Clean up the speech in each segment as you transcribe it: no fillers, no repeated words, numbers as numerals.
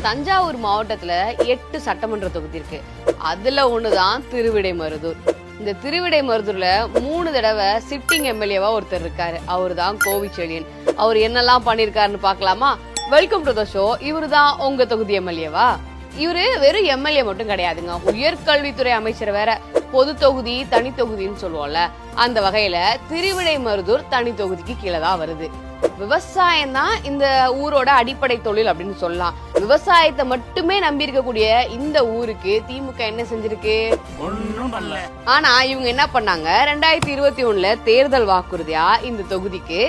தஞ்சாவூர் மாவட்டத்துல 8 சட்டமன்ற தொகுதி இருக்கு. அதுல ஒண்ணுதான் திருவிடைமருதூர். இந்த திருவிடைமருதூர்ல 3 தடவை சிட்டிங் எம்எல்ஏவா ஒருத்தர் இருக்காரு. அவருதான் கோவிச்செழியன். அவர் என்னெல்லாம் பண்ணிருக்காருன்னு பாக்கலாமா? Welcome to the show. இவருதான் உங்க தொகுதி எம்எல்ஏவா? இவரு வெறும் எம்எல்ஏ மட்டும் கிடையாதுங்க, உயர்கல்வித்துறை அமைச்சர் வேற. பொது தொகுதி தனி தொகுதின்னு சொல்லுவோம்ல, அந்த வகையில திருவிடைமருதூர் தனி தொகுதிக்கு கீழே தான் வருது. விவசாயம் தான் இந்த ஊரோட அடிப்படை தொழில் அப்படின்னு சொல்லலாம். விவசாயத்தை மட்டுமே நம்பி இருக்கக்கூடிய இந்த ஊருக்கு திமுக என்ன செஞ்சிருக்கு? ஆனா இவங்க என்ன பண்ணாங்க, 2021 தேர்தல் வாக்குறுதியா இந்த தொகுதிக்கு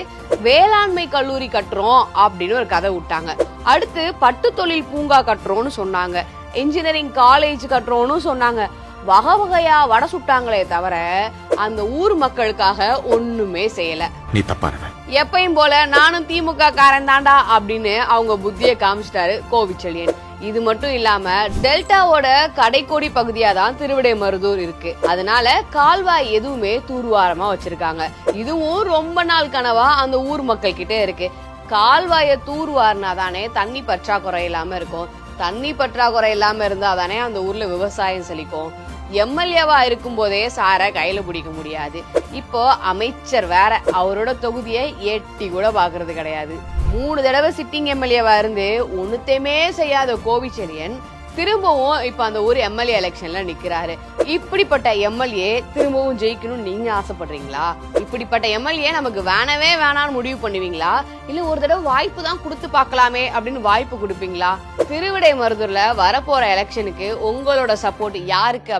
வேளாண்மை கல்லூரி கட்டுறோம் அப்படின்னு ஒரு கதை விட்டாங்க. அடுத்து பட்டு தொழில் பூங்கா கட்டுறோம்னு சொன்னாங்க, இன்ஜினியரிங் காலேஜ் கட்டுறோம்னு சொன்னாங்க. வகை வகையா வடை சுட்டாங்களே தவிர அந்த ஊர் மக்களுக்காக ஒண்ணுமே செய்யல. நீ தப்பானவன். எப்பயும் போல நானும் திமுக காரன் தாண்டா அப்படின்னு அவங்க புத்திய காமிச்சிட்டாரு கோவிச்செழியன். இது மட்டும் இல்லாம டெல்டாவோட கடைக்கோடி பகுதியா தான் திருவிடைமருதூர் இருக்கு. அதனால கால்வாய் எதுவுமே தூர்வாரமா வச்சிருக்காங்க. இதுவும் ரொம்ப நாள் கனவா அந்த ஊர் மக்கள் கிட்ட இருக்கு. கால்வாய தூர்வாரினா தானே தண்ணி பற்றாக்குறை இல்லாம இருக்கும். தண்ணி பற்றாக்குறை இல்லாம இருந்தா தானே அந்த ஊர்ல விவசாயம் செழிக்கும். எம்எல்ஏவா இருக்கும் போதே சார கையில பிடிக்க முடியாது. இப்போ அமைச்சர் வேற, அவரோட தொகுதியை எட்டி கூட பாக்குறது கிடையாது. 3 தடவை சிட்டிங் எம்எல்ஏவா இருந்து ஒண்ணுத்தையுமே செய்யாத கோவிச்செழியன் திரும்பவும் இப்ப அந்த ஒரு எம்எல்ஏ எலெக்ஷன்ல நிக்கிறாரு. இப்படிப்பட்ட எம்எல்ஏ திரும்பவும் ஜெயிக்கணும்னு நீங்க ஆசைப்படுறீங்களா? இப்படிப்பட்ட எம்எல்ஏ நமக்கு வேணவே வேணான்னு முடிவு பண்ணுவீங்களா? இல்ல ஒரு தடவை வாய்ப்பு தான் கொடுத்து பார்க்கலாமே அப்படின்னு வாய்ப்பு கொடுப்பீங்களா? திருவிடைமருதூர்ல வரப்போற எலெக்ஷனுக்கு உங்களோட சப்போர்ட் யாருக்கு?